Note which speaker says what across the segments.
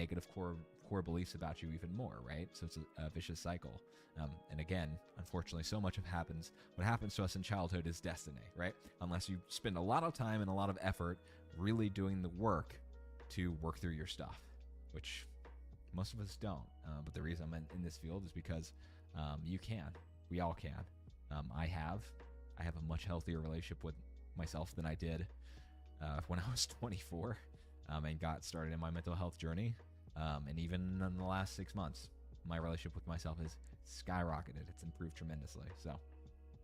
Speaker 1: negative core beliefs about you even more, right? So it's a vicious cycle. And again, unfortunately, so much of what happens to us in childhood is destiny, right? Unless you spend a lot of time and a lot of effort really doing the work to work through your stuff, which most of us don't. But the reason I'm in this field is because you can. We all can. I have a much healthier relationship with myself than I did when I was 24 and got started in my mental health journey. And even in the last 6 months, my relationship with myself has skyrocketed. It's improved tremendously. So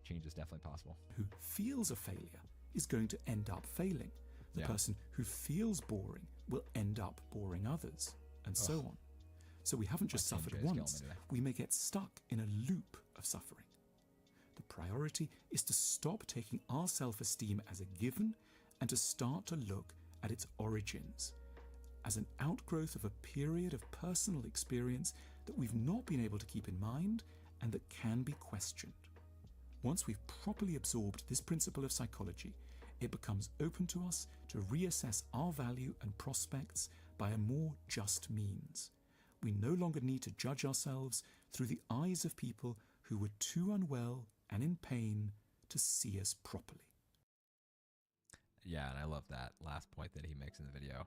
Speaker 1: change is definitely possible.
Speaker 2: Who feels a failure is going to end up failing. The person who feels boring will end up boring others, and so on. So we haven't just suffered once, we may get stuck in a loop of suffering. The priority is to stop taking our self-esteem as a given and to start to look at its origins as an outgrowth of a period of personal experience that we've not been able to keep in mind and that can be questioned. Once we've properly absorbed this principle of psychology, it becomes open to us to reassess our value and prospects by a more just means. We no longer need to judge ourselves through the eyes of people who were too unwell and in pain to see us properly.
Speaker 1: Yeah, and I love that last point that he makes in the video.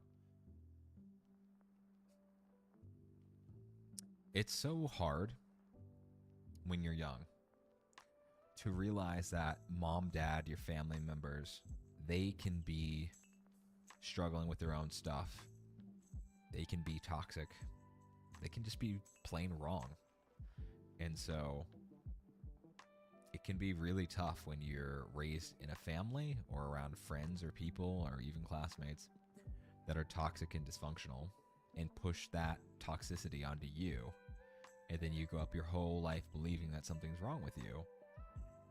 Speaker 1: It's so hard when you're young to realize that mom, dad, your family members, they can be struggling with their own stuff. They can be toxic. They can just be plain wrong. And so it can be really tough when you're raised in a family or around friends or people or even classmates that are toxic and dysfunctional and push that toxicity onto you. And then you go up your whole life believing that something's wrong with you,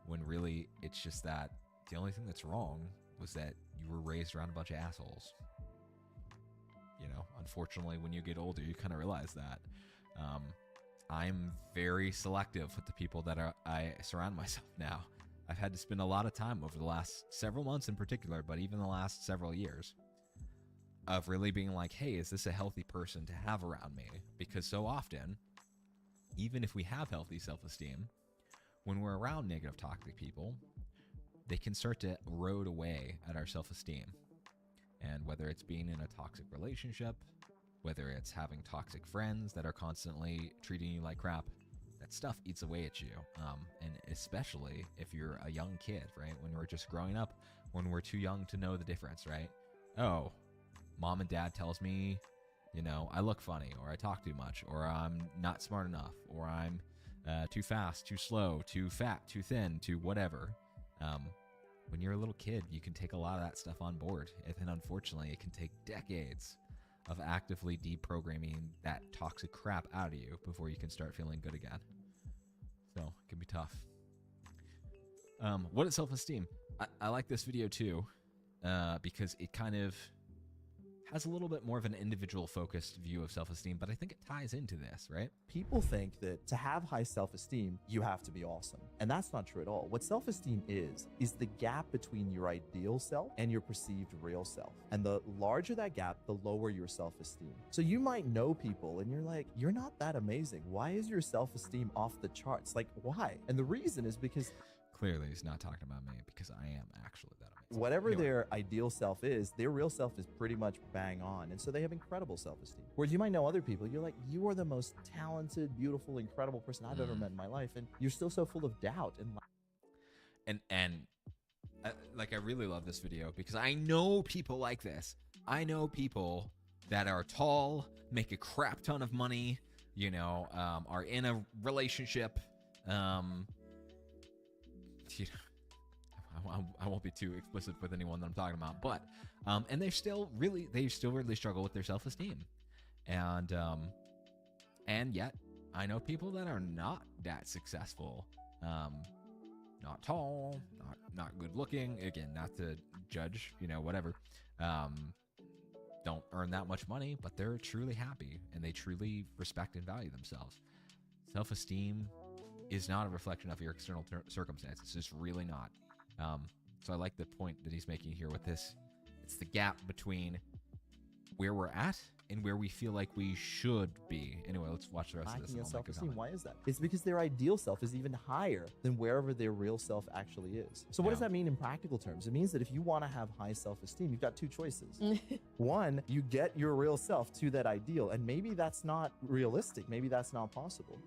Speaker 1: when really it's just that the only thing that's wrong was that you were raised around a bunch of assholes. You know, unfortunately, when you get older, you kind of realize that. I'm very selective with the people that I surround myself now. I've had to spend a lot of time over the last several months in particular, but even the last several years, of really being like, hey, is this a healthy person to have around me? Because so often, even if we have healthy self-esteem, when we're around negative, toxic people, they can start to erode away at our self-esteem. And whether it's being in a toxic relationship, whether it's having toxic friends that are constantly treating you like crap, that stuff eats away at you. And especially if you're a young kid, right? When we're just growing up, when we're too young to know the difference, right? Oh, mom and dad tells me, you know, I look funny, or I talk too much, or I'm not smart enough, or I'm too fast, too slow, too fat, too thin, too whatever. When you're a little kid, you can take a lot of that stuff on board. And then unfortunately, it can take decades of actively deprogramming that toxic crap out of you before you can start feeling good again. So it can be tough. What is self-esteem? I like this video too, because it kind of has a little bit more of an individual focused view of self-esteem, but I think it ties into this, right?
Speaker 3: People think that to have high self-esteem, you have to be awesome. And that's not true at all. What self-esteem is the gap between your ideal self and your perceived real self. And the larger that gap, the lower your self-esteem. So you might know people and you're like, you're not that amazing. Why is your self-esteem off the charts? Like, why? And the reason is because
Speaker 1: clearly he's not talking about me, because I am actually that amazing.
Speaker 3: Whatever
Speaker 1: anyway,
Speaker 3: their ideal self is, their real self is pretty much bang on. And so they have incredible self-esteem. Whereas you might know other people, you're like, you are the most talented, beautiful, incredible person I've ever met in my life. And you're still so full of doubt.
Speaker 1: And like, I really love this video because I know people like this. I know people that are tall, make a crap ton of money, you know, are in a relationship, you know, I won't be too explicit with anyone that I'm talking about, but and they still really struggle with their self-esteem, and yet I know people that are not that successful, not tall, not good looking, again, not to judge, you know, whatever, don't earn that much money, but they're truly happy and they truly respect and value themselves. Self-esteem is not a reflection of your external circumstances. It's really not. So I like the point that he's making here with this. It's the gap between where we're at and where we feel like we should be. Anyway, let's watch the rest of this.
Speaker 3: Lacking in
Speaker 1: And I'll make a
Speaker 3: self-esteem.
Speaker 1: comment.
Speaker 3: Why is that? It's because their ideal self is even higher than wherever their real self actually is. So what does that mean in practical terms? It means that if you want to have high self-esteem, you've got two choices. One, you get your real self to that ideal, and maybe that's not realistic. Maybe that's not possible.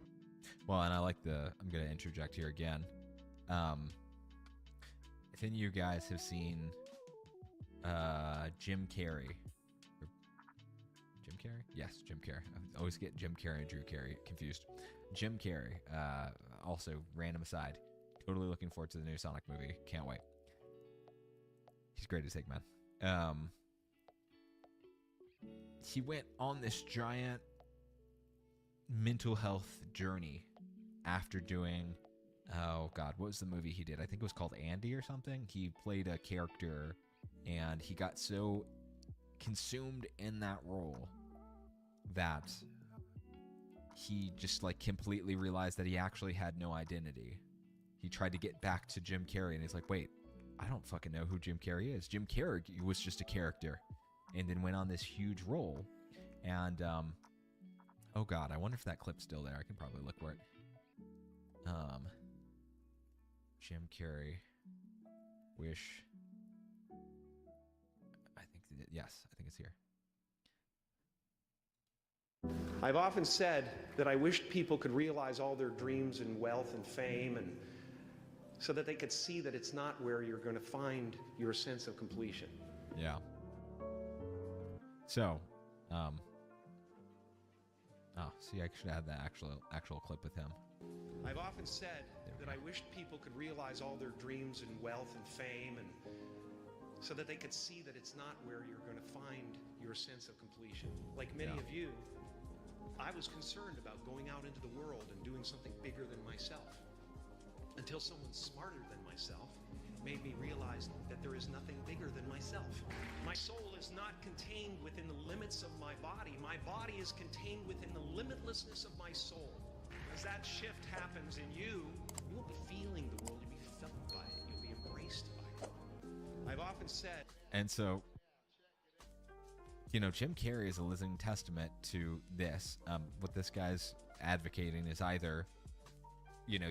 Speaker 1: Well, and I like I'm going to interject here again. If any of you guys have seen Jim Carrey. Jim Carrey? Yes, Jim Carrey. I always get Jim Carrey and Drew Carey confused. Jim Carrey, also, random aside, totally looking forward to the new Sonic movie. Can't wait. He's great as Eggman. He went on this giant mental health journey after doing, oh God, what was the movie he did? I think it was called Andy or something. He played a character and he got so consumed in that role that he just like completely realized that he actually had no identity. He tried to get back to Jim Carrey and he's like, wait, I don't fucking know who Jim Carrey is. Jim Carrey was just a character, and then went on this huge role. And oh God, I wonder if that clip's still there. I can probably look for it. Jim Carrey, wish. Yes, I think it's here.
Speaker 4: I've often said that I wished people could realize all their dreams and wealth and fame, and so that they could see that it's not where you're going to find your sense of completion.
Speaker 1: Yeah. So, see, I should add the actual clip with him.
Speaker 4: I've often said that I wished people could realize all their dreams and wealth and fame, and so that they could see that it's not where you're going to find your sense of completion. Like many of you, I was concerned about going out into the world and doing something bigger than myself, until someone smarter than myself made me realize that there is nothing bigger than myself. My soul is not contained within the limits of my body. My body is contained within the limitlessness of my soul. As that shift happens in you, you won't be feeling the world, you'll be felt by it. You'll be embraced by it. I've often said...
Speaker 1: And so, you know, Jim Carrey is a living testament to this. What this guy's advocating is either, you know,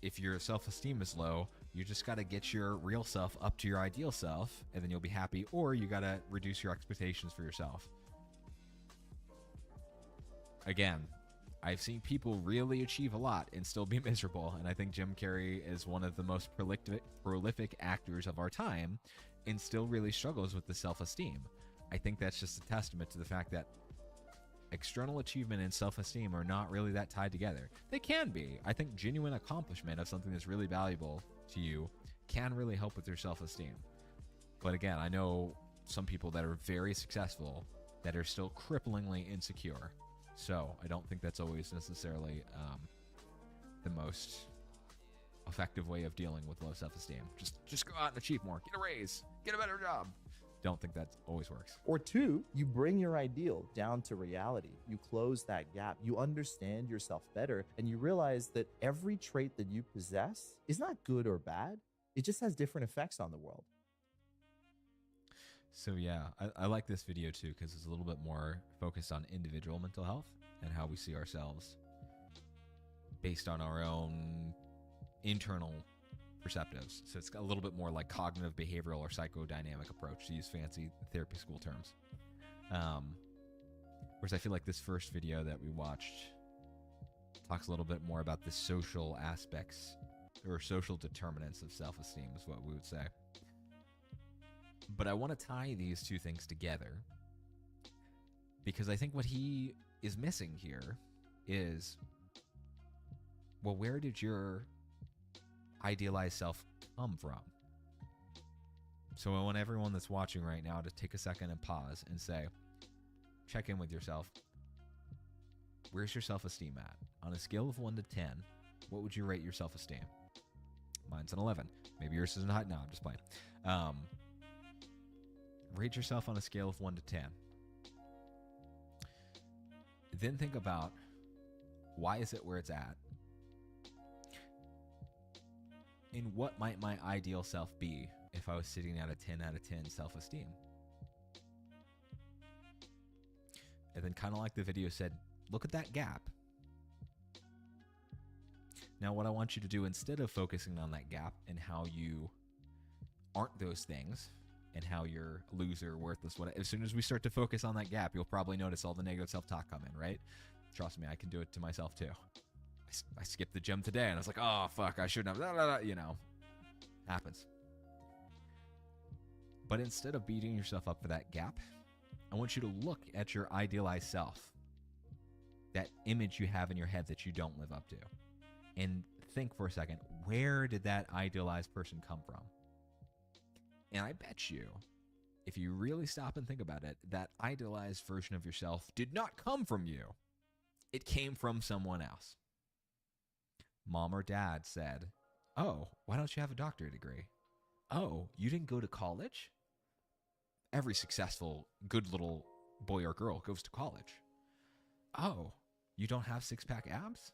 Speaker 1: if your self-esteem is low, you just got to get your real self up to your ideal self, and then you'll be happy, or you got to reduce your expectations for yourself. Again, I've seen people really achieve a lot and still be miserable, and I think Jim Carrey is one of the most prolific actors of our time and still really struggles with the self-esteem. I think that's just a testament to the fact that external achievement and self-esteem are not really that tied together. They can be. I think genuine accomplishment of something that's really valuable to you can really help with your self-esteem. But again, I know some people that are very successful that are still cripplingly insecure. So I don't think that's always necessarily the most effective way of dealing with low self-esteem. Just go out and achieve more. Get a raise. Get a better job. Don't think that always works.
Speaker 3: Or two, you bring your ideal down to reality. You close that gap. You understand yourself better, and you realize that every trait that you possess is not good or bad. It just has different effects on the world.
Speaker 1: So yeah, I like this video too because it's a little bit more focused on individual mental health and how we see ourselves based on our own internal perceptives. So it's got a little bit more like cognitive behavioral or psychodynamic approach, to use fancy therapy school terms. Whereas I feel like this first video that we watched talks a little bit more about the social aspects or social determinants of self-esteem is what we would say. But I want to tie these two things together because I think what he is missing here is, well, where did your idealized self come from? So I want everyone that's watching right now to take a second and pause and say, check in with yourself. Where's your self-esteem at? On a scale of 1 to 10, what would you rate your self-esteem? Mine's an 11. Maybe yours isn't high. No, I'm just playing. Rate yourself on a scale of 1 to 10. Then think about, why is it where it's at? And what might my ideal self be if I was sitting at a 10 out of 10 self-esteem? And then kind of like the video said, look at that gap. Now, what I want you to do, instead of focusing on that gap and how you aren't those things and how you're a loser, worthless, whatever, as soon as we start to focus on that gap, you'll probably notice all the negative self-talk come in, right? Trust me, I can do it to myself too. I skipped the gym today and I was like, oh, fuck, I shouldn't have, you know, happens. But instead of beating yourself up for that gap, I want you to look at your idealized self, that image you have in your head that you don't live up to, and think for a second, where did that idealized person come from? And I bet you, if you really stop and think about it, that idealized version of yourself did not come from you. It came from someone else. Mom or dad said, oh, why don't you have a doctorate degree? Oh, you didn't go to college? Every successful, good little boy or girl goes to college. Oh, you don't have six-pack abs?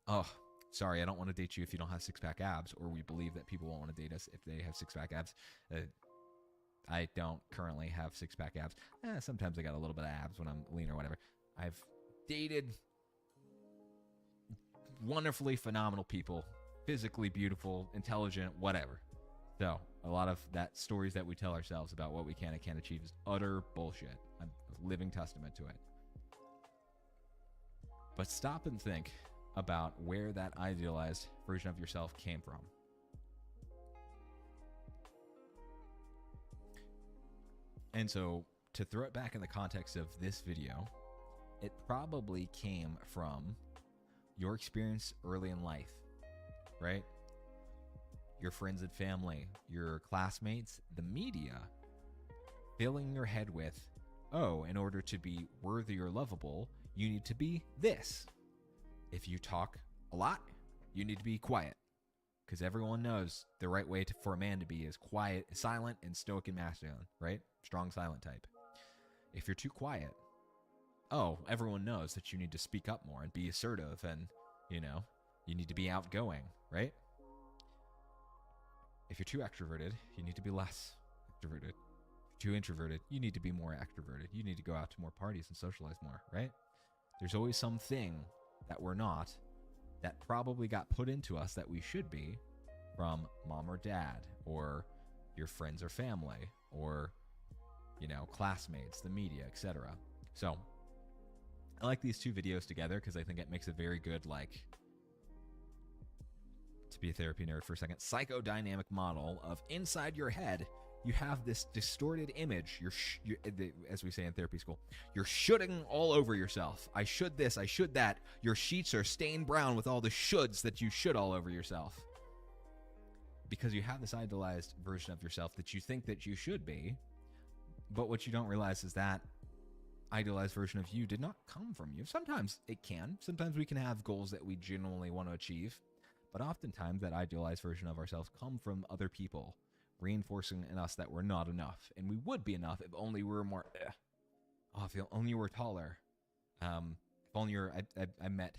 Speaker 1: Oh, sorry, I don't want to date you if you don't have six-pack abs, or we believe that people won't want to date us if they have six-pack abs. I don't currently have six-pack abs. Sometimes I got a little bit of abs when I'm lean or whatever. I've dated wonderfully phenomenal people, physically beautiful, intelligent, whatever. So a lot of that stories that we tell ourselves about what we can and can't achieve is utter bullshit. I'm a living testament to it. But stop and think about where that idealized version of yourself came from. And so to throw it back in the context of this video, it probably came from your experience early in life, right? Your friends and family, your classmates, the media, filling your head with, oh, in order to be worthy or lovable, you need to be this. If you talk a lot, you need to be quiet. Because everyone knows the right way for a man to be is quiet, silent, and stoic and masculine, right? Strong, silent type. If you're too quiet, oh, everyone knows that you need to speak up more and be assertive and, you know, you need to be outgoing, right? If you're too extroverted, you need to be less extroverted. If you're too introverted, you need to be more extroverted. You need to go out to more parties and socialize more, right? There's always something that we're not that probably got put into us that we should be from mom or dad or your friends or family or, you know, classmates, the media, etc. So I like these two videos together because I think it makes a very good, like, to be a therapy nerd for a second, psychodynamic model of inside your head, you have this distorted image. You're as we say in therapy school, you're shoulding all over yourself. I should this, I should that. Your sheets are stained brown with all the shoulds that you should all over yourself. Because you have this idealized version of yourself that you think that you should be, but what you don't realize is that idealized version of you did not come from you. Sometimes it can. Sometimes we can have goals that we genuinely want to achieve, but oftentimes that idealized version of ourselves come from other people, reinforcing in us that we're not enough, and we would be enough if only we were more. Oh, if only you were taller. If only you're. I met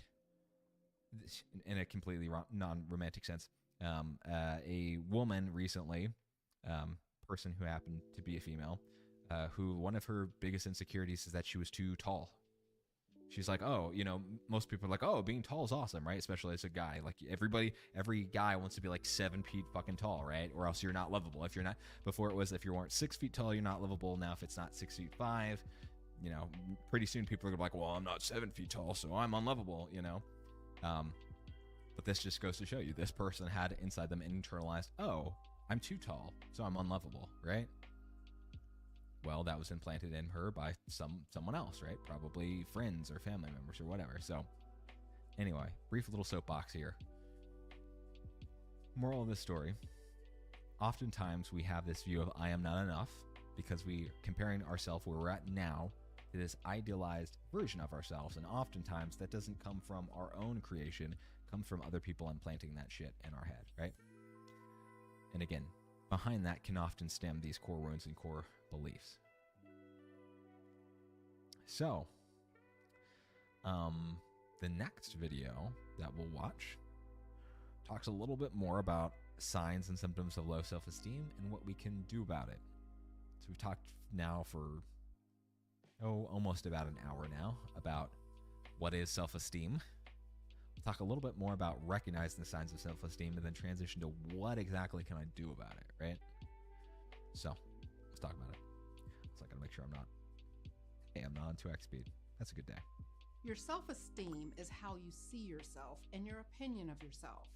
Speaker 1: this in a completely non-romantic sense. A woman recently, person who happened to be a female, who one of her biggest insecurities is that she was too tall. She's like, oh, you know, most people are like, oh, being tall is awesome, right? Especially as a guy. Like every guy wants to be like 7 feet fucking tall, right? Or else you're not lovable. If you're not, before it was if you weren't 6 feet tall, you're not lovable. Now if it's not 6'5", you know, pretty soon people are gonna be like, well, I'm not 7 feet tall, so I'm unlovable, you know? But this just goes to show you, this person had inside them internalized, oh, I'm too tall, so I'm unlovable, right? Well, that was implanted in her by someone else, right? Probably friends or family members or whatever. So anyway, brief little soapbox here. Moral of this story, oftentimes we have this view of I am not enough because we comparing ourselves where we're at now to this idealized version of ourselves. And oftentimes that doesn't come from our own creation, it comes from other people implanting that shit in our head, right? And again, behind that can often stem these core wounds and core beliefs. So, the next video that we'll watch talks a little bit more about signs and symptoms of low self-esteem and what we can do about it. So we've talked now for almost about an hour now about what is self-esteem. We'll talk a little bit more about recognizing the signs of self-esteem and then transition to what exactly can I do about it, right? So let's talk about it. So I gotta make sure I'm not on 2x speed. That's a good day.
Speaker 5: Your self-esteem is how you see yourself and your opinion of yourself.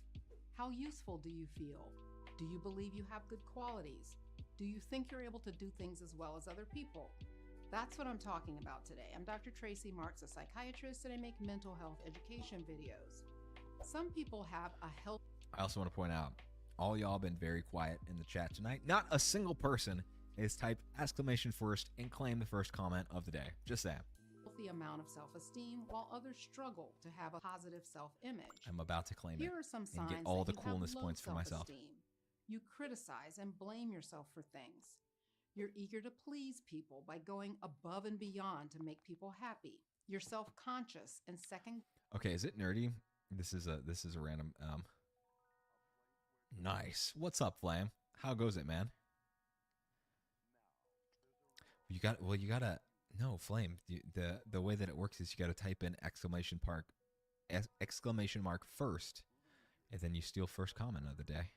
Speaker 5: How useful do you feel? Do you believe you have good qualities? Do you think you're able to do things as well as other people? That's what I'm talking about today. I'm Dr. Tracy Marks, a psychiatrist, and I make mental health education videos. Some people have a health...
Speaker 1: I also want to point out, all y'all been very quiet in the chat tonight. Not a single person has typed exclamation first and claimed the first comment of the day. Just saying.
Speaker 5: Healthy amount of self-esteem, while others struggle to have a positive self-image.
Speaker 1: I'm about to claim
Speaker 5: Here
Speaker 1: it
Speaker 5: are some
Speaker 1: and
Speaker 5: signs
Speaker 1: get all the
Speaker 5: that you
Speaker 1: coolness
Speaker 5: have low
Speaker 1: points for myself.
Speaker 5: self-esteem. You criticize and blame yourself for things. You're eager to please people by going above and beyond to make people happy. You're self-conscious and second.
Speaker 1: Okay, is it nerdy? This is a random nice. What's up, Flame? How goes it, man? You gotta no, Flame. The way that it works is you gotta type in exclamation mark first, and then you steal first comment of the day.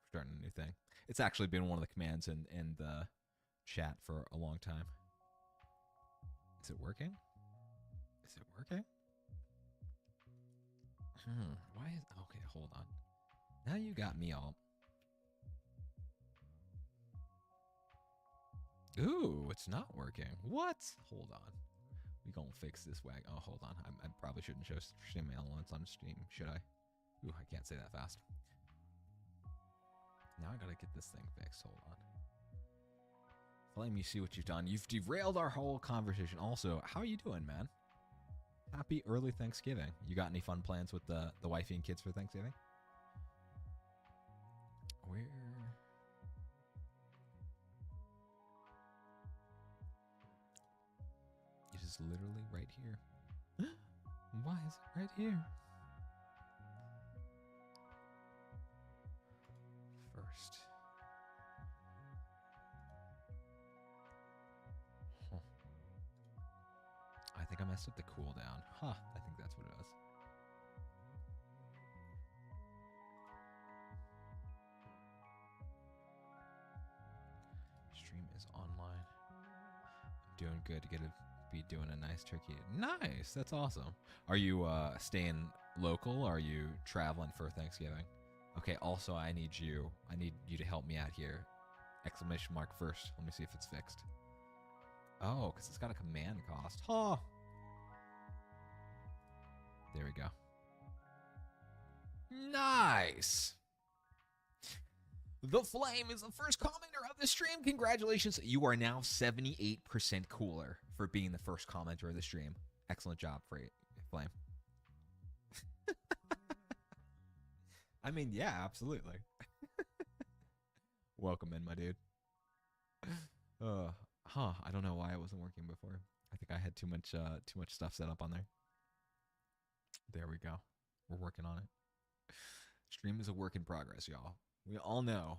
Speaker 1: Starting a new thing. It's actually been one of the commands in the chat for a long time. Is it working? Is it working? Why is... Okay, hold on. Now you got me all... Ooh, it's not working. What? Hold on. We gonna fix this wag. Oh, hold on. I probably shouldn't show stream elements on stream, should I? Ooh, I can't say that fast. Now I gotta get this thing fixed. Hold on. Flame, you see what you've done. You've derailed our whole conversation. Also, how are you doing, man? Happy early Thanksgiving. You got any fun plans with the wifey and kids for Thanksgiving? Where? It is literally right here. Why is it right here? First. Huh. I think I messed up the cooldown. Huh, I think that's what it is. Stream is online. I'm doing good to be doing a nice turkey. Nice, that's awesome. Are you staying local or are you traveling for Thanksgiving? Okay, also I need you to help me out here. Exclamation mark first. Let me see if it's fixed. Oh, because it's got a command cost. Huh. There we go. Nice. The Flame is the first commenter of the stream. Congratulations. You are now 78% cooler for being the first commenter of the stream. Excellent job, Flame. I mean, yeah, absolutely. Welcome in, my dude. I don't know why it wasn't working before. I think I had too much stuff set up on there. There we go. We're working on it. Stream is a work in progress, y'all. We all know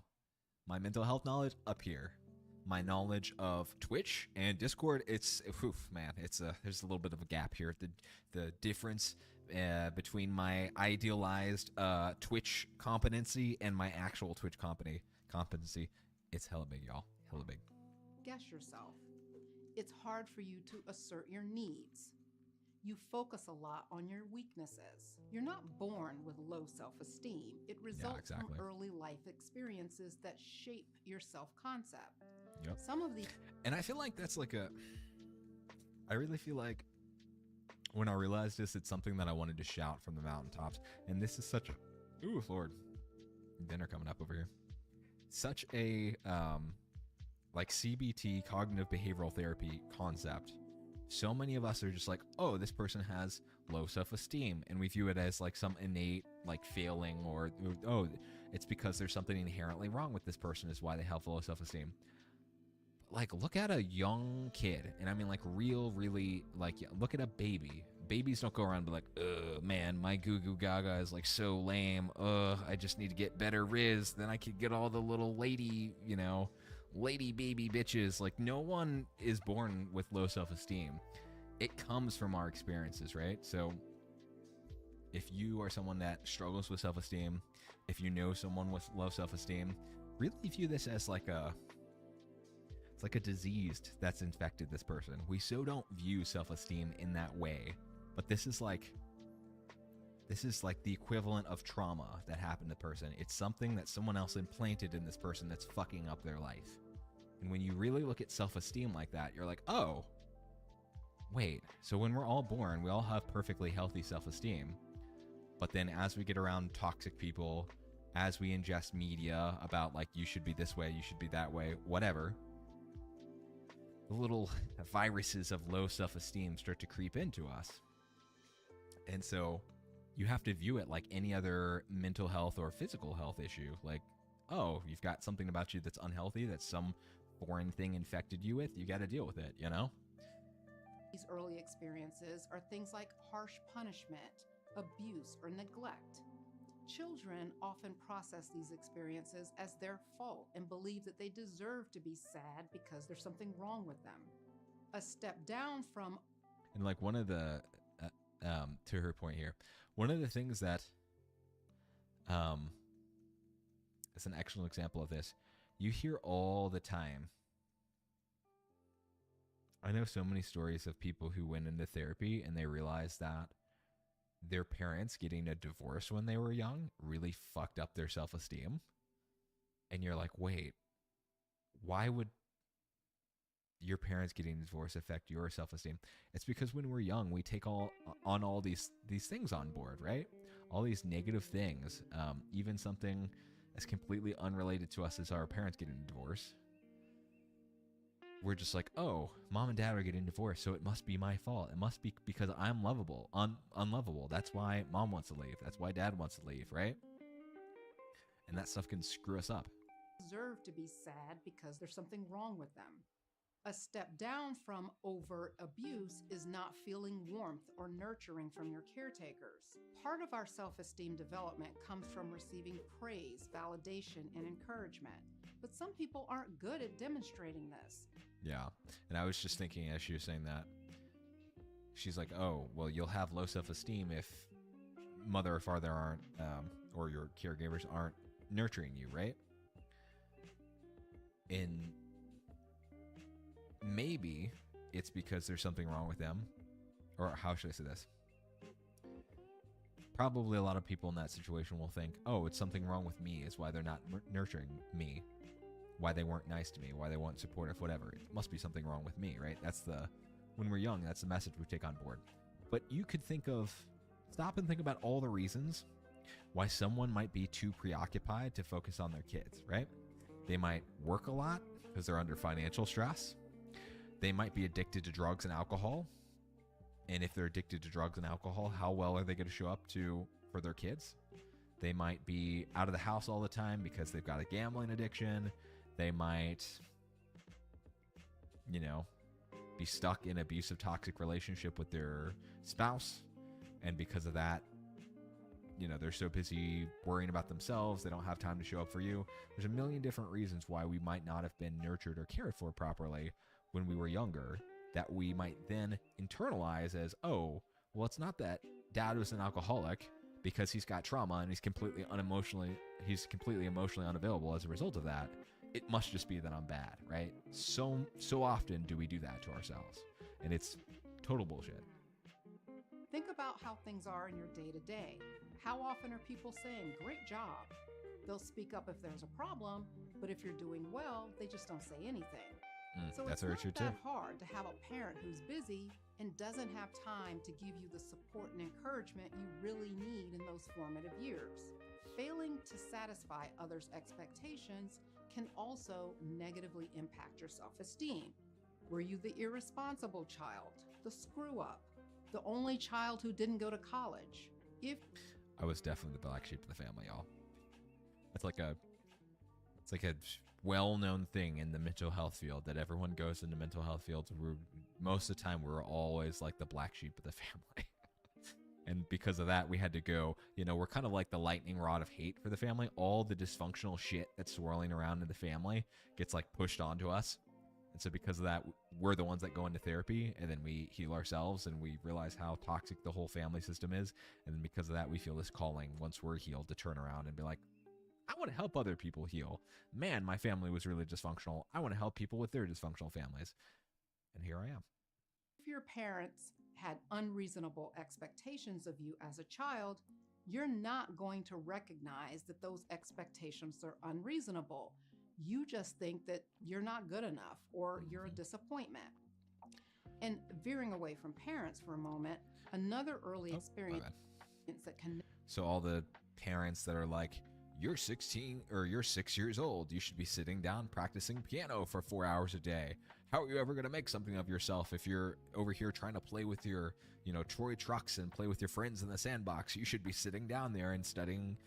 Speaker 1: my mental health knowledge up here. My knowledge of Twitch and Discord, it's there's a little bit of a gap here. The difference between my idealized Twitch competency and my actual Twitch competency, it's hella big, y'all. Hella big.
Speaker 5: Guess yourself. It's hard for you to assert your needs. You focus a lot on your weaknesses. You're not born with low self-esteem. It results from early life experiences that shape your self-concept.
Speaker 1: Yep.
Speaker 5: Some of the...
Speaker 1: And I feel like that's I really feel like when I realized this, it's something that I wanted to shout from the mountaintops. And this is such a... Ooh, Lord. Dinner coming up over here. Such a, CBT, cognitive behavioral therapy concept. So many of us are just like, oh, this person has low self-esteem. And we view it as some innate, failing or, oh, it's because there's something inherently wrong with this person is why they have low self-esteem. Look at a young kid. And I mean, really, look at a baby. Babies don't go around and be like, ugh, man, my goo goo gaga is so lame. Ugh, I just need to get better riz. Then I could get all the little lady, lady baby bitches. Like, no one is born with low self-esteem. It comes from our experiences, right? So if you are someone that struggles with self-esteem, if you know someone with low self-esteem, really view this as like it's like a disease that's infected this person. We so don't view self-esteem in that way, but this is like the equivalent of trauma that happened to the person. It's something that someone else implanted in this person that's fucking up their life. And when you really look at self-esteem like that, you're like, oh, wait, so when we're all born, we all have perfectly healthy self-esteem. But then as we get around toxic people, as we ingest media about like, you should be this way, you should be that way, whatever, the little viruses of low self-esteem start to creep into us. And so you have to view it like any other mental health or physical health issue. Like, oh, you've got something about you that's unhealthy, that some foreign thing infected you with, you got to deal with it, you know?
Speaker 5: These early experiences are things like harsh punishment, abuse, or neglect. Children often process these experiences as their fault and believe that they deserve to be sad because there's something wrong with them. A step down from...
Speaker 1: And like one of the, to her point here, one of the things that is an excellent example of this, you hear all the time. I know so many stories of people who went into therapy and they realized that their parents getting a divorce when they were young really fucked up their self-esteem. And you're like, wait, why would your parents getting a divorce affect your self-esteem? It's because when we're young, we take all these things on board, right? All these negative things, even something as completely unrelated to us as our parents getting a divorce. We're just like, oh, mom and dad are getting divorced, so it must be my fault. It must be because I'm lovable, unlovable. That's why mom wants to leave. That's why dad wants to leave, right? And that stuff can screw us up.
Speaker 5: Deserve to be sad because there's something wrong with them. A step down from overt abuse is not feeling warmth or nurturing from your caretakers. Part of our self-esteem development comes from receiving praise, validation, and encouragement. But some people aren't good at demonstrating this.
Speaker 1: Yeah. And I was just thinking as she was saying that, she's like, oh, well, you'll have low self-esteem if mother or father aren't, or your caregivers aren't nurturing you, right? And maybe it's because there's something wrong with them. Or how should I say this? Probably a lot of people in that situation will think, oh, it's something wrong with me is why they're not nurturing me. Why they weren't nice to me, why they weren't supportive, whatever. It must be something wrong with me, right? When we're young, that's the message we take on board. But you could stop and think about all the reasons why someone might be too preoccupied to focus on their kids, right? They might work a lot because they're under financial stress. They might be addicted to drugs and alcohol. And if they're addicted to drugs and alcohol, how well are they going to show up for their kids? They might be out of the house all the time because they've got a gambling addiction. They might, be stuck in an abusive, toxic relationship with their spouse. And because of that, they're so busy worrying about themselves, they don't have time to show up for you. There's a million different reasons why we might not have been nurtured or cared for properly when we were younger that we might then internalize as, oh, well, it's not that dad was an alcoholic because he's got trauma and he's completely emotionally unavailable as a result of that. It must just be that I'm bad, right? So often do we do that to ourselves, and it's total bullshit.
Speaker 5: Think about how things are in your day-to-day. How often are people saying, great job? They'll speak up if there's a problem, but if you're doing well, they just don't say anything. So
Speaker 1: that's
Speaker 5: it's
Speaker 1: very
Speaker 5: not
Speaker 1: true
Speaker 5: that
Speaker 1: too.
Speaker 5: hard to have a parent who's busy and doesn't have time to give you the support and encouragement you really need in those formative years. Failing to satisfy others' expectations can also negatively impact your self-esteem. Were you the irresponsible child, the screw-up, the only child who didn't go to college?
Speaker 1: I was definitely the black sheep of the family, y'all. It's like a well-known thing in the mental health field that everyone goes into mental health fields. Most of the time, we're always like the black sheep of the family. And because of that, we had to go, we're kind of like the lightning rod of hate for the family. All the dysfunctional shit that's swirling around in the family gets like pushed onto us. And so because of that, we're the ones that go into therapy, and then we heal ourselves, and we realize how toxic the whole family system is. And then because of that, we feel this calling once we're healed to turn around and be like, I want to help other people heal. Man, my family was really dysfunctional. I want to help people with their dysfunctional families. And here I am.
Speaker 5: If your parents had unreasonable expectations of you as a child, you're not going to recognize that those expectations are unreasonable. You just think that you're not good enough or you're a disappointment. And veering away from parents for a moment, another early experience that can...
Speaker 1: So all the parents that are like, you're 16 or you're 6 years old, you should be sitting down practicing piano for 4 hours a day. How are you ever going to make something of yourself if you're over here trying to play with your, toy trucks and play with your friends in the sandbox? You should be sitting down there and studying,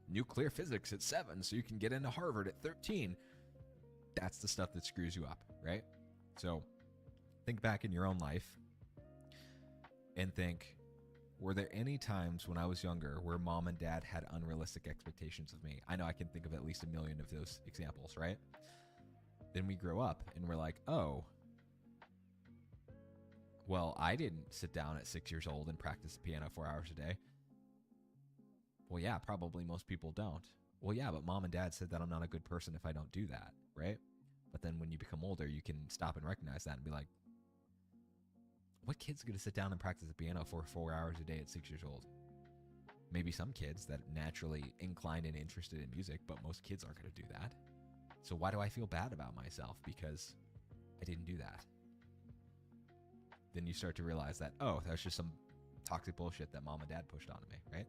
Speaker 1: nuclear physics at 7 so you can get into Harvard at 13. That's the stuff that screws you up, right? So think back in your own life and think, were there any times when I was younger where mom and dad had unrealistic expectations of me? I know I can think of at least a million of those examples, right? Then we grow up and we're like, oh, well, I didn't sit down at 6 years old and practice the piano 4 hours a day. Well, yeah, probably most people don't. Well, yeah, but mom and dad said that I'm not a good person if I don't do that, right? But then when you become older, you can stop and recognize that and be like, what kid's going to sit down and practice the piano for 4 hours a day at 6 years old? Maybe some kids that are naturally inclined and interested in music, but most kids aren't going to do that. So why do I feel bad about myself because I didn't do that? Then you start to realize that, oh, that's just some toxic bullshit that mom and dad pushed onto me, right?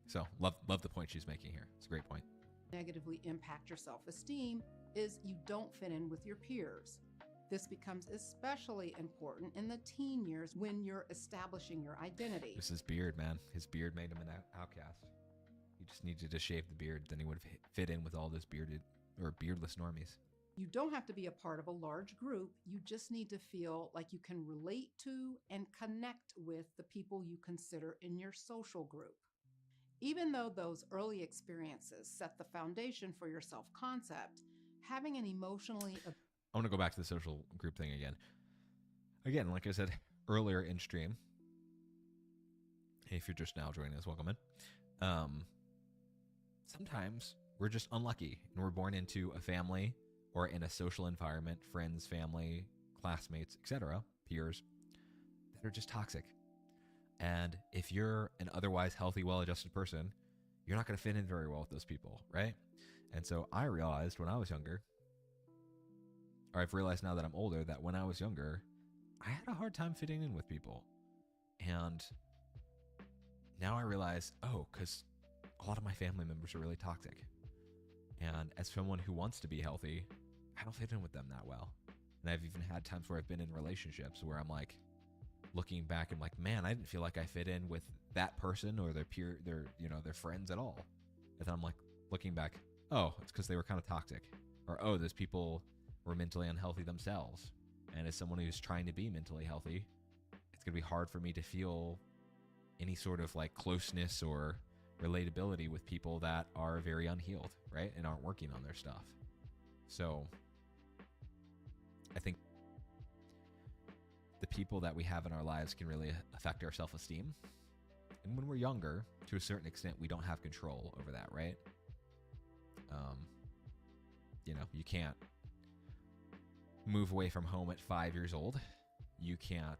Speaker 1: So love the point she's making here. It's a great point.
Speaker 5: Negatively impact your self-esteem is you don't fit in with your peers. This becomes especially important in the teen years when you're establishing your identity.
Speaker 1: This is beard, man. His beard made him an outcast. He just needed to shave the beard, then he would have fit in with all those bearded or beardless normies.
Speaker 5: You don't have to be a part of a large group. You just need to feel like you can relate to and connect with the people you consider in your social group. Even though those early experiences set the foundation for your self-concept, having an emotionally...
Speaker 1: I want to go back to the social group thing again. Again, like I said earlier in stream, hey, if you're just now joining us, welcome in. Sometimes we're just unlucky and we're born into a family or in a social environment, friends, family, classmates, etc., peers, that are just toxic. And if you're an otherwise healthy, well-adjusted person, you're not going to fit in very well with those people, right? And so I realized when I was younger, or I've realized now that I'm older, that when I was younger, I had a hard time fitting in with people. And now I realize, oh, because a lot of my family members are really toxic. And as someone who wants to be healthy, I don't fit in with them that well. And I've even had times where I've been in relationships where I'm like, looking back, I'm like, man, I didn't feel like I fit in with that person or their peer, their friends at all. And then I'm like, looking back, oh, it's because they were kind of toxic. Or, oh, those people were mentally unhealthy themselves. And as someone who's trying to be mentally healthy, it's going to be hard for me to feel any sort of like closeness or relatability with people that are very unhealed, right? And aren't working on their stuff. So I think the people that we have in our lives can really affect our self-esteem. And when we're younger, to a certain extent, we don't have control over that, right? You can't move away from home at 5 years old. You can't